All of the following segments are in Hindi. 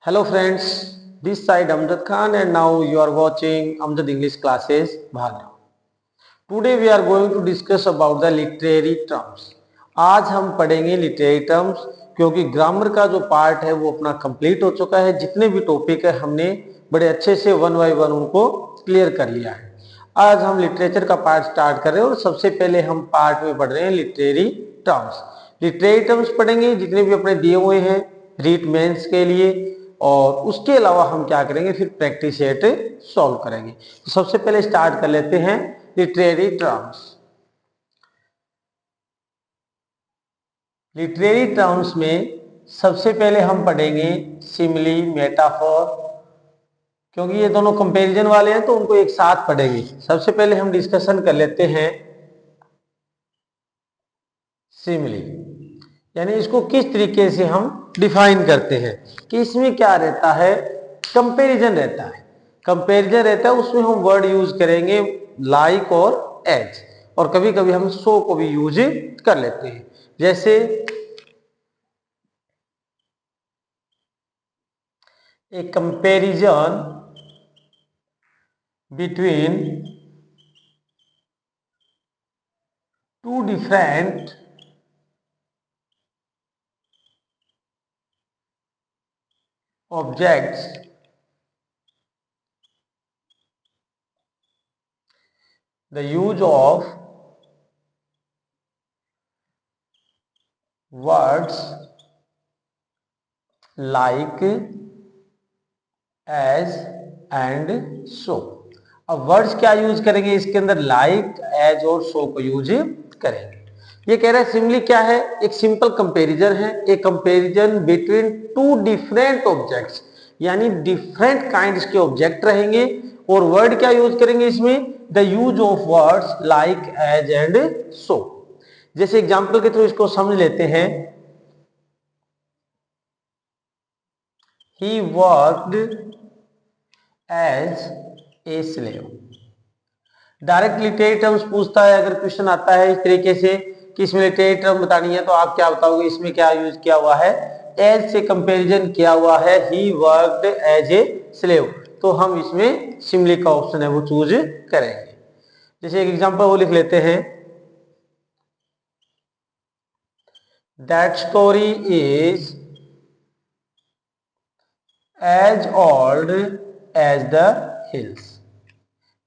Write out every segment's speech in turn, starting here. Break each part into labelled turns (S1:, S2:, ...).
S1: Hello friends, this side Amjad Khan and now you are watching Amjad English classes Bhagna. Today we are going to discuss about the literary terms. आज हम पढ़ेंगे लिटरेरी टर्म्स क्योंकि ग्रामर का जो पार्ट है वो अपना कंप्लीट हो चुका है। जितने भी टॉपिक है हमने बड़े अच्छे से वन बाय वन उनको क्लियर कर लिया है। आज हम लिटरेचर का पार्ट स्टार्ट कर रहे हैं और सबसे पहले हम पार्ट में पढ़ रहे हैं लिटरेरी टर्म्स। लिटरेरी टर्म्स पढ़ेंगे जितने भी अपने दिए हुए हैं रीट मेंस के लिए, और उसके अलावा हम क्या करेंगे फिर प्रैक्टिस सेट सॉल्व करेंगे। तो सबसे पहले स्टार्ट कर लेते हैं लिटरेरी टर्म्स। लिटरेरी टर्म्स में सबसे पहले हम पढ़ेंगे सिमिली, मेटाफोर, क्योंकि ये दोनों कंपैरिजन वाले हैं तो उनको एक साथ पढ़ेंगे। सबसे पहले हम डिस्कशन कर लेते हैं सिमिली, यानी इसको किस तरीके से हम डिफाइन करते हैं कि इसमें क्या रहता है, कंपैरिजन रहता है। कंपैरिजन रहता है उसमें हम वर्ड यूज करेंगे लाइक और एज, और कभी कभी हम सो को भी यूज कर लेते हैं। जैसे a comparison between two different objects the use of words like, as and so। अब वर्ड्स क्या यूज करेंगे इसके अंदर, लाइक, एज और सो को यूज करेंगे। ये कह रहा है सिमिली क्या है, एक सिंपल कंपैरिजन है, एक comparison between two different objects, यानी डिफरेंट काइंड्स के ऑब्जेक्ट रहेंगे और वर्ड क्या यूज करेंगे इसमें, the use of words like, as and so. जैसे एग्जांपल के थ्रू इसको समझ लेते हैं। He worked as a slave. Direct literary terms पूछता है, अगर क्वेश्चन आता है इस तरीके से कि इसमें लिटरेरी टर्म बतानी है तो आप क्या बताओगे, इसमें क्या यूज किया हुआ है, एज से कंपैरिजन किया हुआ है, he worked as a slave, तो हम इसमें सिमिली का ऑप्शन है वो चूज करेंगे। जैसे एक एग्जांपल वो लिख लेते हैं, that story is as old as the hills.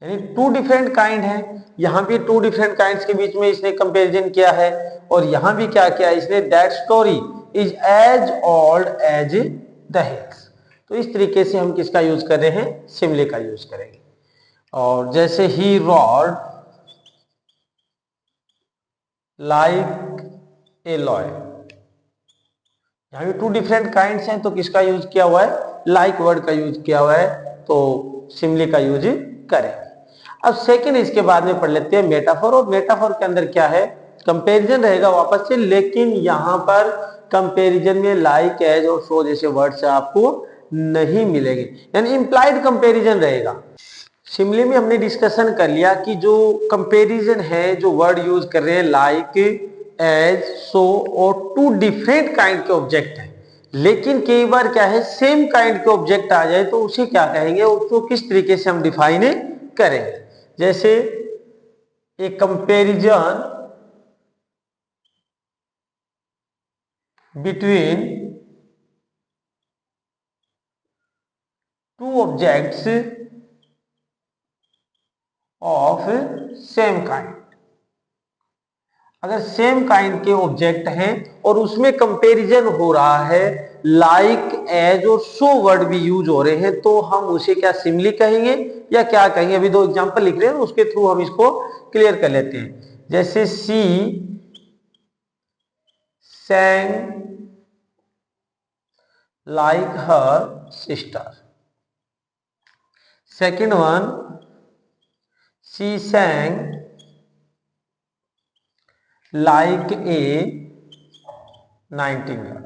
S1: यानी टू डिफरेंट काइंड है, यहां भी टू डिफरेंट काइंड्स के बीच में इसने कंपैरिजन किया है, और यहां भी क्या किया इसने, that story is as old as the hills. तो इस तरीके से हम किसका यूज कर रहे हैं, सिमिली का यूज करेंगे। और जैसे ही रोड लाइक ए लॉयर, यहां भी टू डिफरेंट काइंड्स हैं तो किसका यूज किया हुआ है, लाइक वर्ड का यूज किया हुआ है, तो सिमिली का यूज करेंगे। अब सेकंड इसके बाद में पढ़ लेते हैं मेटाफोर, और मेटाफोर के अंदर क्या है, कंपैरिजन रहेगा वापस से, लेकिन यहां पर कंपैरिजन में लाइक, एज और सो जैसे वर्ड्स आपको नहीं मिलेंगे, यानी इंप्लाइड कंपैरिजन रहेगा। सिमिली में हमने डिस्कशन कर लिया कि जो कंपैरिजन है, जो वर्ड यूज कर रहे हैं लाइक, एज, सो और टू डिफरेंट काइंड के ऑब्जेक्ट हैं, लेकिन कई बार क्या है सेम काइंड के ऑब्जेक्ट आ जाए तो उसे क्या कहेंगे, उसको किस तरीके से हम डिफाइन करेंगे। जैसे a comparison between two objects of same kind. अगर सेम काइंड के ऑब्जेक्ट हैं और उसमें कंपैरिजन हो रहा है, लाइक, एज और सो वर्ड भी यूज हो रहे हैं, तो हम उसे क्या सिमिली कहेंगे या क्या कहेंगे। अभी दो एग्जांपल लिख रहे हैं उसके थ्रू हम इसको क्लियर कर लेते हैं। जैसे सी sang like her sister, second one she sang like a nightingale।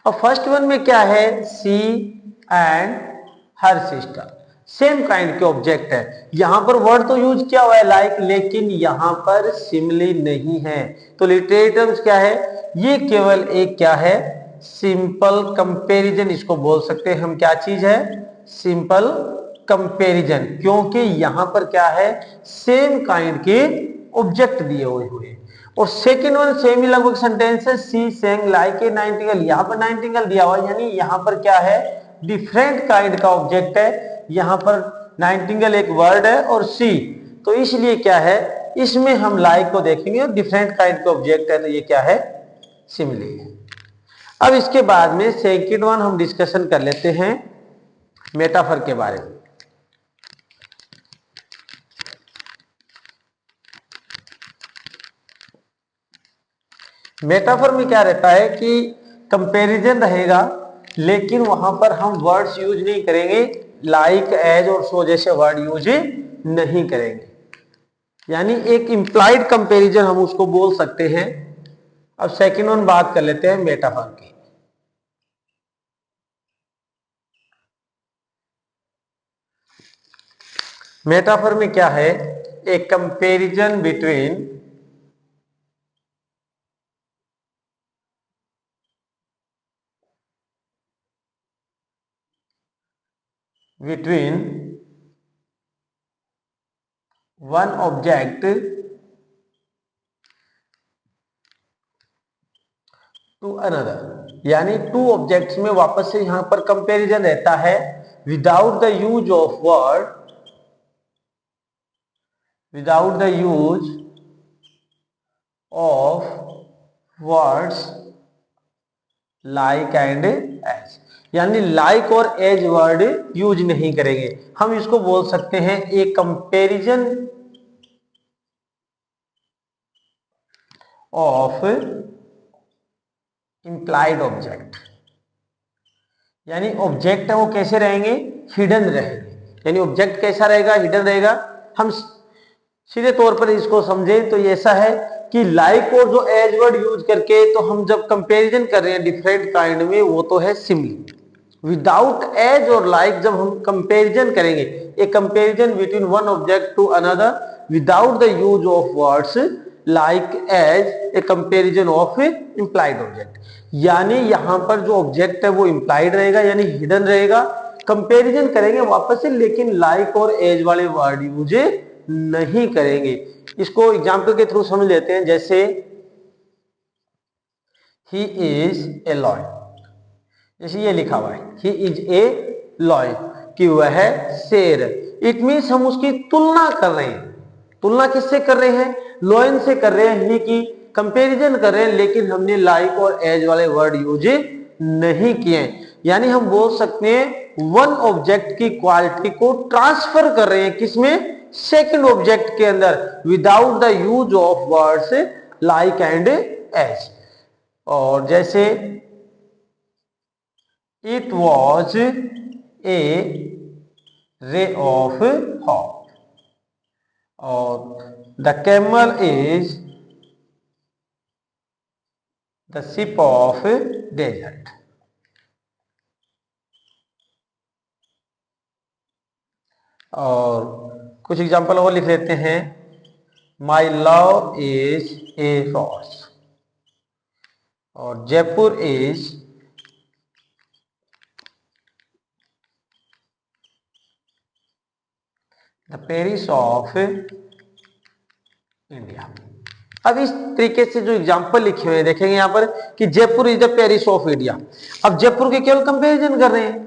S1: अब फर्स्ट वन में क्या है, see and her sister, same kind के ऑब्जेक्ट है, यहां पर वर्ड तो यूज किया हुआ है लाइक, लेकिन यहां पर सिमिली नहीं है। तो लिटरेरी टर्म्स क्या है, ये केवल एक क्या है, सिंपल कंपैरिजन इसको बोल सकते हैं हम। क्या चीज है? सिंपल कंपैरिजन, क्योंकि यहां पर क्या है, सेम काइंड के ऑब्जेक्ट दिए हुए। और सेकंड वन सेम ही लगभग सेंटेंस है, सी सेंग लाइक ए नाइटिंगेल, यहां पर नाइटिंगेल दिया हुआ है, यानी यहां पर क्या है, डिफरेंट काइंड का ऑब्जेक्ट है। यहां पर नाइटिंगेल एक वर्ड है और सी, तो इसलिए क्या है, इसमें हम लाइक को देखेंगे और डिफरेंट काइंड का ऑब्जेक्ट है, तो ये क्या है, सिमिली है। अब इसके बाद में सेकंड वन हम डिस्कशन कर लेते हैं मेटाफर के बारे में। मेटाफर में क्या रहता है कि कंपैरिजन रहेगा, लेकिन वहां पर हम वर्ड्स यूज नहीं करेंगे, लाइक एज और सो जैसे वर्ड यूज नहीं करेंगे, यानी एक इंप्लाइड कंपैरिजन हम उसको बोल सकते हैं। अब सेकंड वन बात कर लेते हैं मेटाफर की। मेटाफर में क्या है, एक comparison between one object to another, यानी टू ऑब्जेक्ट्स में वापस से यहां पर कंपैरिजन रहता है without the use of word, without the use of words like and as, यानी like और as वर्ड यूज नहीं करेंगे। हम इसको बोल सकते हैं एक कंपैरिजन ऑफ इंप्लाइड ऑब्जेक्ट, यानी ऑब्जेक्ट है वो कैसे रहेंगे, हिडन रहेंगे। यानी ऑब्जेक्ट कैसा रहेगा, हिडन रहेगा। हम सीधे तौर पर इसको समझें तो ये ऐसा है कि लाइक और जो एज वर्ड यूज करके तो हम जब कंपैरिजन कर रहे हैं डिफरेंट काइंड में, वो तो है सिमिली। विदाउट एज और लाइक जब हम कंपैरिजन करेंगे, a comparison between one object to another without the use of words like as, a comparison of implied object, यानी यहां पर जो ऑब्जेक्ट है वो इंप्लाइड रहेगा, यानी हिडन रहेगा। कंपैरिजन करेंगे वापस से, लेकिन लाइक और एज वाले वर्ड यूज नहीं करेंगे। इसको एग्जाम्पल के थ्रू समझ लेते हैं, जैसे ही इज ए लॉयन, जैसे ये लिखा हुआ है ही इज ए लॉयन, कि वह शेर। इट मीन्स हम उसकी तुलना कर रहे हैं। तुलना किससे कर रहे हैं, लॉयन से कर रहे हैं, ही की कंपैरिजन कर रहे हैं, लेकिन हमने लाइक और एज वाले वर्ड यूज नहीं किए। यानी हम बोल सकते हैं वन ऑब्जेक्ट की क्वालिटी को ट्रांसफर कर रहे हैं किसमें, सेकंड ऑब्जेक्ट के अंदर, without the use of words like and as. और जैसे it was a ray of hope, और the camel is the ship of desert. और कुछ एग्जांपल और लिख लेते हैं, माई लव इज ए रोज, और Jaipur is the Paris of India. अब इस तरीके से जो एग्जांपल लिखे हुए हैं देखेंगे यहां पर कि Jaipur is the Paris of India. अब जयपुर के केवल कंपैरिजन कर रहे हैं,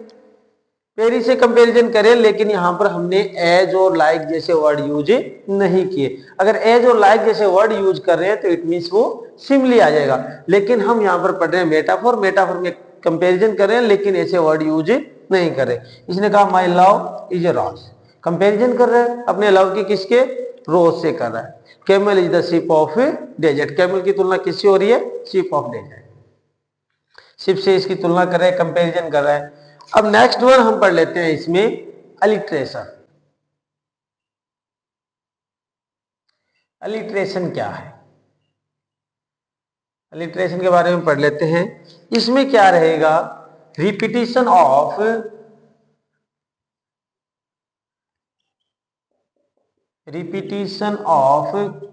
S1: पेरिस से कंपैरिजन करें, लेकिन यहां पर हमने एज और लाइक जैसे वर्ड यूज नहीं किए। अगर एज और लाइक जैसे वर्ड यूज कर रहे हैं तो इट मींस वो सिमिली आ जाएगा, लेकिन हम यहां पर पढ़ रहे हैं मेटाफोर, मेटाफोर में कंपैरिजन कर रहे हैं लेकिन ऐसे वर्ड यूज नहीं कर रहे। इसने कहा my love is a rose, comparison कर रहे हैं अपने लव की किसके, रोज से कर रहा है। Camel is the ship of desert, camel की तुलना किससे हो रही है, शिप ऑफ डेजर्ट, शिप से इसकी तुलना कर रहे हैं, कंपैरिजन कर रहा है। अब नेक्स्ट वन हम पढ़ लेते हैं इसमें अलिट्रेशन। अलिट्रेशन क्या है, अलिट्रेशन के बारे में पढ़ लेते हैं। इसमें क्या रहेगा, repetition of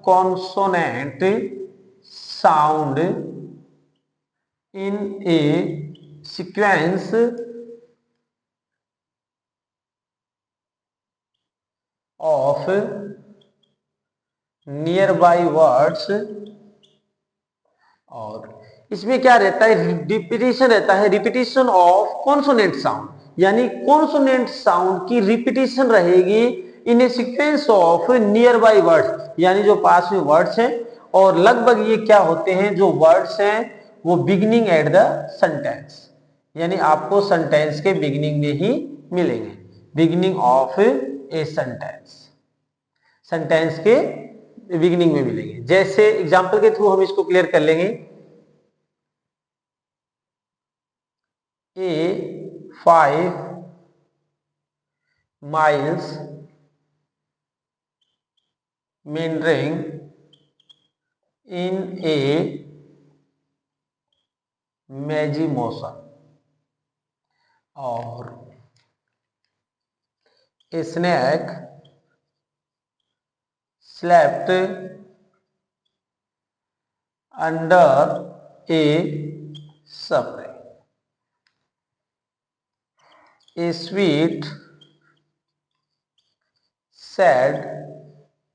S1: consonant sound in a sequence of nearby words, और इसमें क्या रहता है, रिपीटिशन रहता है, रिपीटिशन ऑफ कॉन्सोनेंट साउंड, यानी कॉन्सोनेंट साउंड की रिपीटिशन रहेगी in a sequence of nearby words, यानी जो पास में वर्ड्स हैं, और लगभग ये क्या होते हैं, जो वर्ड्स हैं वो बिगिनिंग एट द सेंटेंस, यानी आपको सेंटेंस के बिगिनिंग में ही मिलेंगे, beginning of a sentence, sentence के बिगिनिंग में मिलेंगे। जैसे एग्जांपल के थ्रू हम इसको क्लियर कर लेंगे। A 5 miles meandering in a mazy motion, और a snake slept under a subway, a sweet sad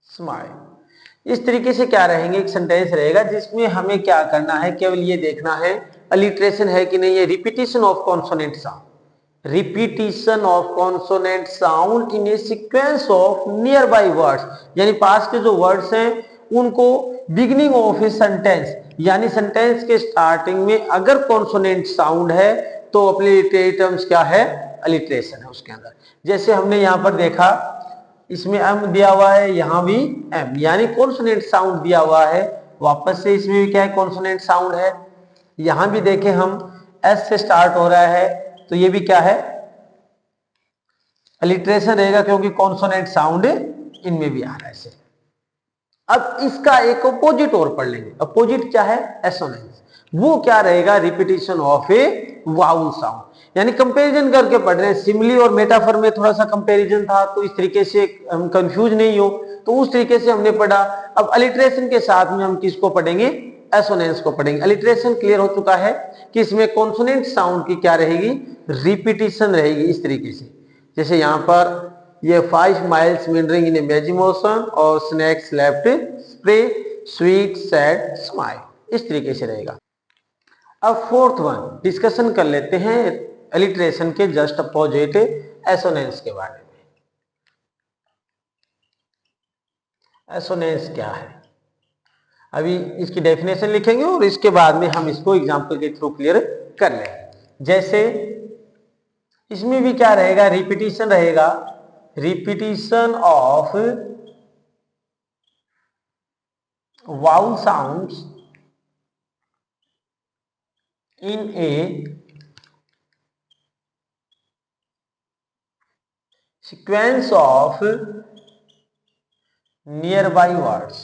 S1: smile। इस तरीके से क्या रहेंगे, एक सेंटेंस रहेगा जिसमें हमें क्या करना है, केवल ये देखना है अलिट्रेशन है कि नहीं, ये repetition of consonant sound, repetition of consonant sound in a sequence of nearby words, यानी पास के जो वर्ड्स हैं उनको बिगिनिंग ऑफ ए सेंटेंस, यानी सेंटेंस के स्टार्टिंग में अगर कॉन्सोनेंट साउंड है तो अपने टर्म्स क्या है, अलिट्रेशन है उसके अंदर। जैसे हमने यहां पर देखा, इसमें एम दिया हुआ है, यहां भी एम, यानी कॉन्सोनेंट साउंड दिया हुआ है, वापस से इसमें भी क्या है, कॉन्सोनेंट साउंड है। यहां भी देखें हम एस से स्टार्ट हो रहा है, तो ये भी क्या है, अलिट्रेशन रहेगा, क्योंकि कॉन्सोनेंट साउंड इनमें भी आ रहा है ऐसे। अब इसका एक अपोजिट और पढ़ लेंगे, अपोजिट क्या है, एसोनेंस, वो क्या रहेगा, repetition of A vowel sound, यानी कंपैरिजन करके पढ़ रहे हैं, सिमिली और मेटाफर में थोड़ा सा कंपैरिजन था, तो इस तरीके से हम कंफ्यूज नहीं हो, तो उस तरीके से हमने पढ़ा। अब अलिट्रेशन के साथ में हम किसको पढ़ेंगे, एसोनेंस को पढ़ेंगे। अलिट्रेशन क्लियर हो चुका है कि इसमें कॉन्सोनेंट साउंड की क्या रहेगी, रिपीटिशन रहेगी इस तरीके से। जैसे यहां पर ये 5 miles meandering in a mazy motion और snake slept spray sweet sad smile, इस तरीके से रहेगा। अब फोर्थ वन डिस्कशन कर लेते हैं अलिट्रेशन के जस्ट अपोजिट एसोनेंस के बारे में। एसोनेंस क्या है, अभी इसकी डेफिनेशन लिखेंगे और इसके बाद में हम इसको एग्जांपल के थ्रू क्लियर कर लेंगे। जैसे इसमें भी क्या रहेगा, रिपीटिशन रहेगा, repetition of vowel sounds in a sequence of nearby words.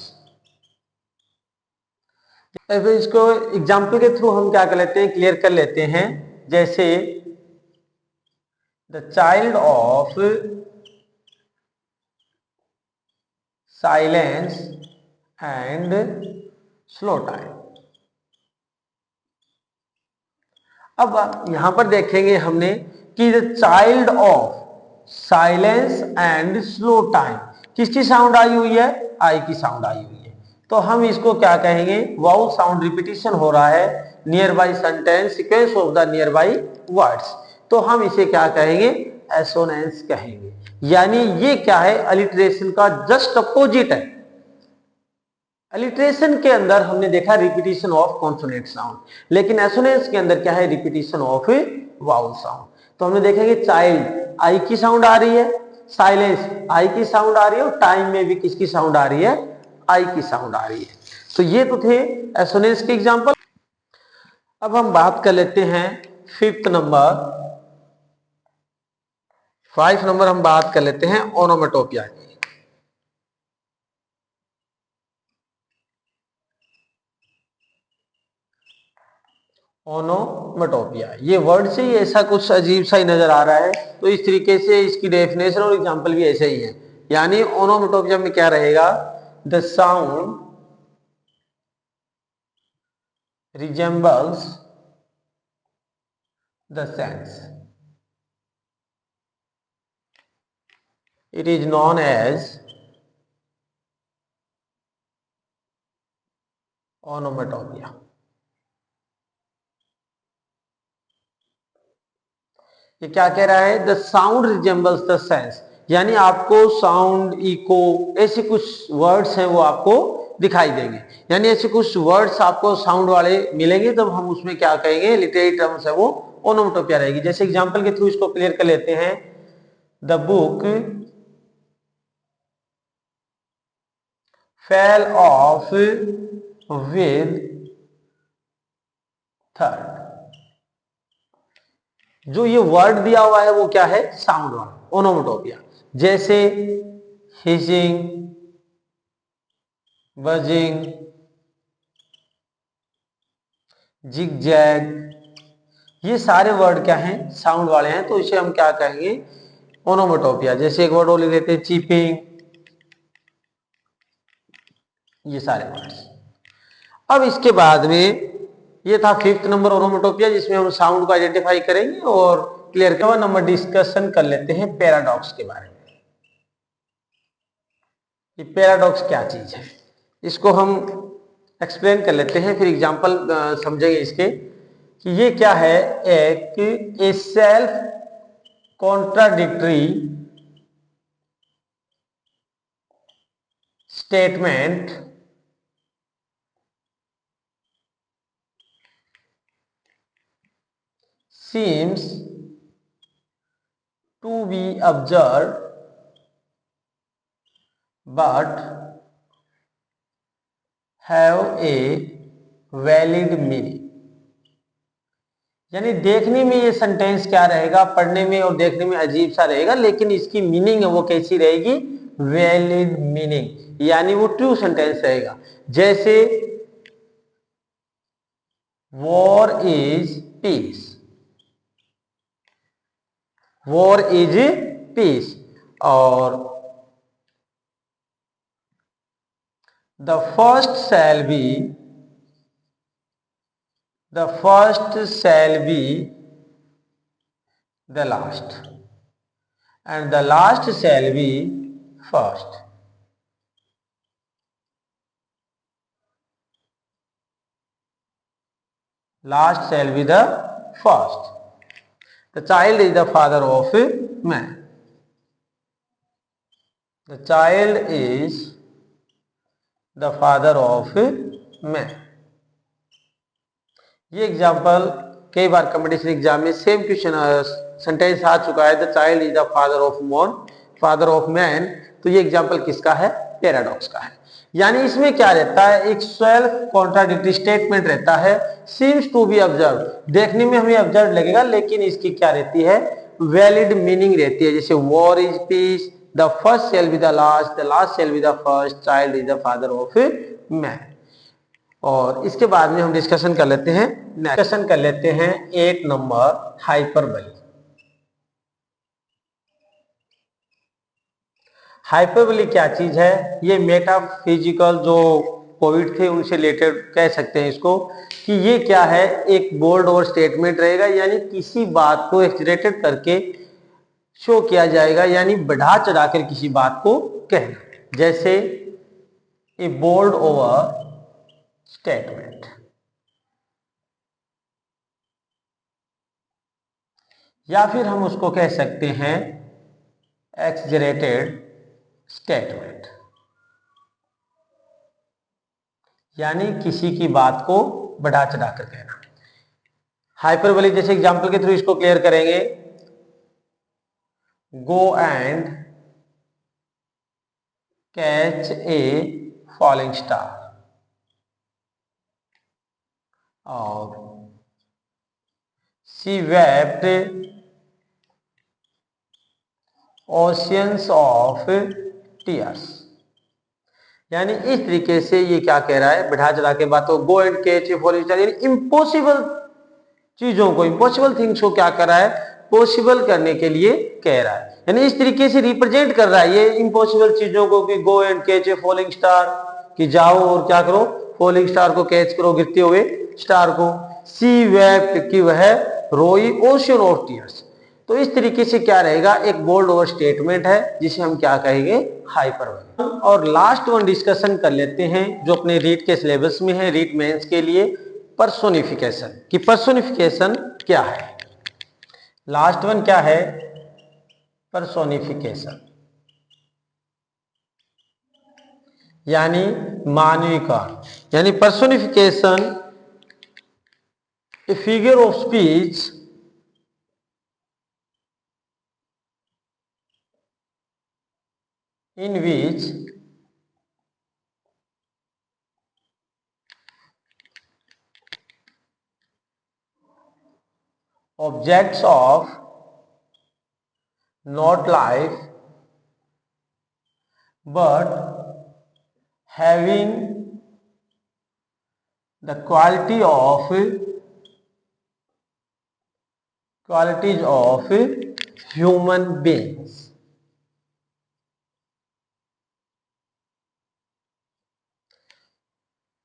S1: अब इसको एग्जाम्पल के थ्रू हम क्या कर लेते हैं, क्लियर कर लेते हैं। जैसे the child of silence and slow time. अब यहां पर देखेंगे हमने कि the child of silence and slow time, किसकी साउंड आई हुई है, आई की साउंड आई हुई है, तो हम इसको क्या कहेंगे, वाउल साउंड रिपीटिशन हो रहा है near by sentence sequence of the near by words, तो हम इसे क्या कहेंगे, एसोनेंस कहेंगे। यानी ये क्या है, अलिट्रेशन का जस्ट अपोजिट है। अलिट्रेशन के अंदर हमने देखा रिपीटिशन ऑफ कॉन्सोनेंट साउंड, लेकिन एसोनेंस के अंदर क्या है, रिपीटिशन ऑफ वाउल साउंड। तो हमने देखेंगे चाइल्ड आई की साउंड आ रही है, साइलेंस आई की साउंड आ रही है, और टाइम में भी किसकी साउंड आ रही है, आई की साउंड आ रही है। तो ये तो थे एसोनेंस के एग्जांपल। अब हम बात कर लेते हैं फिफ्थ नंबर, 5 नंबर हम बात कर लेते हैं ओनोमेटोपिया की। ओनोमेटोपिया, ये वर्ड से ही ऐसा कुछ अजीब सा ही नजर आ रहा है, तो इस तरीके से इसकी डेफिनेशन और एग्जांपल भी ऐसे ही है। यानी ओनोमेटोपिया में क्या रहेगा, the sound resembles the sense. It is known as onomatopoeia. ये क्या कह रहा है? The sound resembles the sense, यानी आपको साउंड, इको, ऐसे कुछ वर्ड्स हैं वो आपको दिखाई देंगे, यानी ऐसे कुछ वर्ड्स आपको साउंड वाले मिलेंगे, तब हम उसमें क्या कहेंगे, लिटरेरी टर्म्स है वो ओनोमेटोपिया रहेगी। जैसे एग्जांपल के थ्रू इसको क्लियर कर लेते हैं। The book fell off with third, जो ये वर्ड दिया हुआ है वो क्या है? साउंड वाला, ओनोमेटोपिया। जैसे हिजिंग, बजिंग, जिगजैग, ये सारे वर्ड क्या हैं? साउंड वाले हैं, तो इसे हम क्या कहेंगे? ओनोमेटोपिया। जैसे एक वर्ड और लिख लेते हैं, चीपिंग, ये सारे वर्ड्स। अब इसके बाद में ये था 5th नंबर ओनोमेटोपिया, जिसमें हम साउंड को आइडेंटिफाई करेंगे और क्लियर कर नंबर डिस्कशन कर लेते हैं पैराडॉक्स के बारे में। ये पैराडॉक्स क्या चीज है, इसको हम एक्सप्लेन कर लेते हैं, फिर एग्जांपल समझेंगे इसके कि ये क्या है। एक ए self contradictory statement seems to be observed but have a valid meaning, यानी देखने में ये सेंटेंस क्या रहेगा, पढ़ने में और देखने में अजीब सा रहेगा, लेकिन इसकी मीनिंग है वो कैसी रहेगी? वैलिड मीनिंग, यानी वो ट्रू सेंटेंस रहेगा। जैसे war is peace, war is peace, और the first shall be, the first shall be the last, and the last shall be first. Last shall be the first. The child is the father of man. The child is the father of man. ये एग्जाम्पल कई बार कंपटीशन एग्जाम में सेम क्वेश्चन सेंटेंस आ चुका है। The child is the father of man, तो ये एग्जाम्पल किसका है? पैराडॉक्स का है। यानी इसमें क्या रहता है? एक सेल्फ कॉन्ट्राडिक्टरी स्टेटमेंट रहता है, सीम्स टू बी ऑब्जर्व, देखने में हमें ऑब्जर्व लगेगा, लेकिन इसकी क्या रहती है? वैलिड मीनिंग रहती है। जैसे war is piece, the first shall be the last shall be the first, child is the father of man. और इसके बाद में हम डिस्कशन कर लेते हैं 8 नंबर हाइपरबली। हाइपरबली क्या चीज है? ये मेटाफिजिकल जो पोइट थे उनसे रिलेटेड कह सकते हैं इसको, कि ये क्या है? एक बोल्ड और स्टेटमेंट रहेगा, यानी किसी बात को एक्सरेटेड करके शो किया जाएगा, यानी बढ़ा चढ़ाकर किसी बात को कहना। जैसे ए बोल्ड ओवर स्टेटमेंट, या फिर हम उसको कह सकते हैं एक्सजरेटेड स्टेटमेंट, यानी किसी की बात को बढ़ा चढ़ाकर कहना। हाइपरबोलिक जैसे एग्जांपल के थ्रू इसको क्लियर करेंगे। Go and catch a falling star, और she wept oceans of tears, यानी इस तरीके से ये क्या कह रहा है? बढ़ा चढ़ा के बातों, गो and catch a falling star, यानी इम्पॉसिबल चीजों को, इम्पॉसिबल थिंग्स को क्या कर रहा है? पॉसिबल करने के लिए कह रहा है, यानी इस तरीके से रिप्रेजेंट कर रहा है ये इम्पॉसिबल चीजों को, कि गो and catch a falling star, कि जाओ और क्या करो? फॉलिंग स्टार को कैच करो, गिरते हुए स्टार को। सी वेप्ट, कि वह रोई ओशियन ऑफ टीयर्स। तो इस तरीके से क्या रहेगा, एक बोल्ड ओवर स्टेटमेंट है जिसे हम क्या कहेंगे, हाइपरबोला। और लास्ट वन डिस्कशन कर लेते हैं जो अपने रीट के सिलेबस में है, रीट मेंस के लिए, पर्सोनिफिकेशन कि पर्सोनिफिकेशन क्या है। लास्ट वन क्या है, पर्सोनिफिकेशन यानी मानवीकरण, यानी personification a figure of speech in which objects of not life but having the qualities of human beings।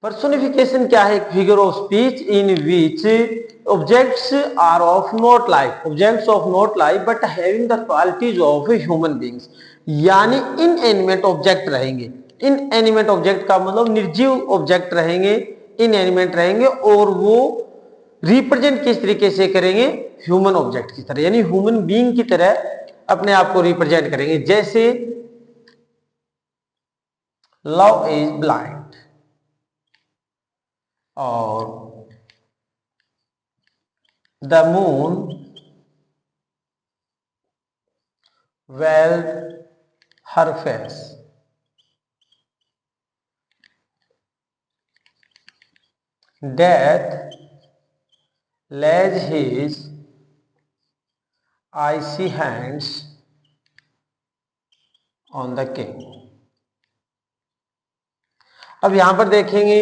S1: Personification क्या है, figure of speech in which objects are of not life, objects of not life but having the qualities of human beings, यानी इनएनिमेट ऑब्जेक्ट रहेंगे। इनएनिमेट ऑब्जेक्ट का मतलब निर्जीव ऑब्जेक्ट रहेंगे, इनएनिमेट रहेंगे, और वो रिप्रेजेंट किस तरीके से करेंगे, ह्यूमन ऑब्जेक्ट की तरह, यानी ह्यूमन बीइंग की तरह अपने आप को रिप्रेजेंट करेंगे। जैसे लव इज ब्लाइंड, और the moon weld her face, death laid his icy hands on the king। अब यहां पर देखेंगे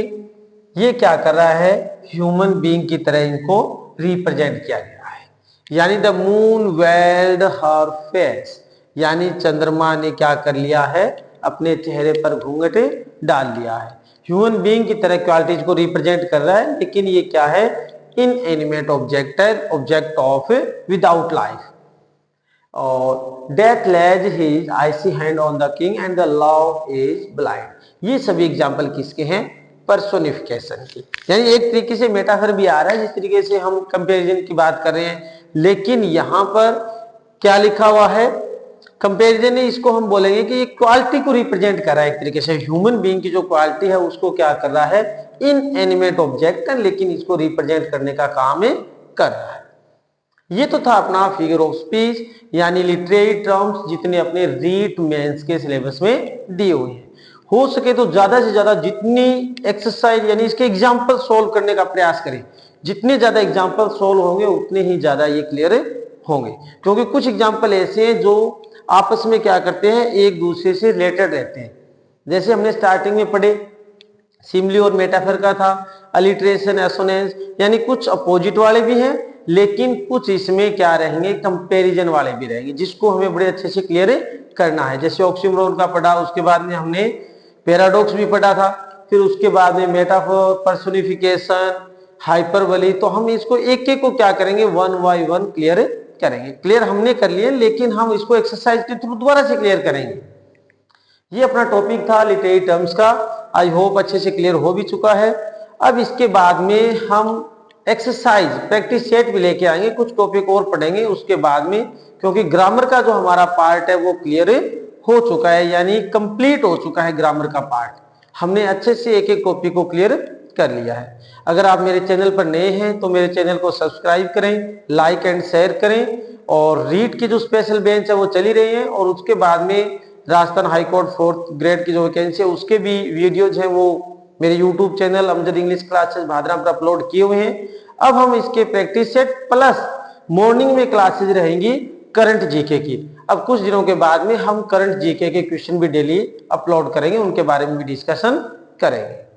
S1: ये क्या कर रहा है, ह्यूमन बीइंग की तरह इनको रिप्रेजेंट किया गया है। यानी the moon weld her face, यानी चंद्रमा ने क्या कर लिया है, अपने चेहरे पर घूंघट डाल लिया है। ह्यूमन बीइंग की तरह क्वालिटीज को रिप्रेजेंट कर रहा है, लेकिन ये क्या है, इनएनिमेट ऑब्जेक्ट है, ऑब्जेक्ट ऑफ विदाउट लाइफ। और death lays his icy hand on the king and the love is blind. ये सभी एग्जाम्पल किसके हैं, पर्सोनिफिकेशन की। यानी एक तरीके से मेटाफर भी आ रहा है, जिस तरीके से हम कंपैरिजन की बात कर रहे हैं, लेकिन यहां पर क्या लिखा हुआ है, कंपैरिजन है, इसको हम बोलेंगे कि एक क्वालिटी को रिप्रेजेंट कर रहा है। एक तरीके से ह्यूमन बीइंग की जो क्वालिटी है उसको क्या कर रहा है, इनएनिमेट ऑब्जेक्ट है, लेकिन इसको रिप्रेजेंट करने का काम कर रहा है। ये तो था अपना फिगर ऑफ स्पीच, यानी लिटरेरी टर्म्स जितने अपने रीट मेंस के सिलेबस में दिए हुए हैं। हो सके तो ज्यादा से ज्यादा जितनी एक्सरसाइज यानी इसके एग्जाम्पल सोल्व करने का प्रयास करें। जितने ज्यादा एग्जाम्पल सोल्व होंगे उतने ही ज्यादा ये क्लियर होंगे, क्योंकि कुछ एग्जाम्पल ऐसे हैं जो आपस में क्या करते हैं, एक दूसरे से रिलेटेड रहते हैं। जैसे हमने स्टार्टिंग में पढ़े सिमिली और मेटाफर का था, अलिट्रेशन, एसोनेंस, यानी कुछ अपोजिट वाले भी हैं, लेकिन कुछ इसमें क्या रहेंगे, कंपैरिजन वाले भी रहेंगे, जिसको हमें बड़े अच्छे से क्लियर करना है। जैसे ऑक्सीमोरोन का पढ़ा, उसके बाद में हमने पैराडॉक्स भी पढ़ा था, फिर उसके बाद में मेटाफोर, पर्सोनिफिकेशन, हाइपरबोली। तो हम इसको एक एक को क्या करेंगे, वन बाय वन क्लियर करेंगे। क्लियर हमने कर लिए, लेकिन हम इसको एक्सरसाइज के थ्रू दोबारा से क्लियर करेंगे। ये अपना टॉपिक था लिटरेरी टर्म्स का, आई होप अच्छे से क्लियर हो भी चुका है। अब इसके बाद में हम एक्सरसाइज प्रैक्टिस सेट भी लेके आएंगे, कुछ टॉपिक और पढ़ेंगे उसके बाद में, क्योंकि ग्रामर का जो हमारा पार्ट है वो क्लियर हो चुका है, यानी कंप्लीट हो चुका है ग्रामर का पार्ट। हमने अच्छे से एक एक टॉपिक को क्लियर कर लिया है। अगर आप मेरे चैनल पर नए हैं तो मेरे चैनल को सब्सक्राइब करें, लाइक एंड शेयर करें, और रीट की जो स्पेशल बेंच है वो चली रही है, और उसके बाद में राजस्थान हाईकोर्ट 4th ग्रेड की जो वैकेंसी है उसके भी वीडियोज हैं वो मेरे YouTube channel Amjad English classes Bhadra पर अपलोड किए हुए हैं। अब हम इसके प्रैक्टिस सेट प्लस मॉर्निंग में क्लासेज रहेंगी करंट जीके की। अब कुछ दिनों के बाद में हम करंट जीके के क्वेश्चन भी डेली अपलोड करेंगे, उनके बारे में भी डिस्कशन करेंगे।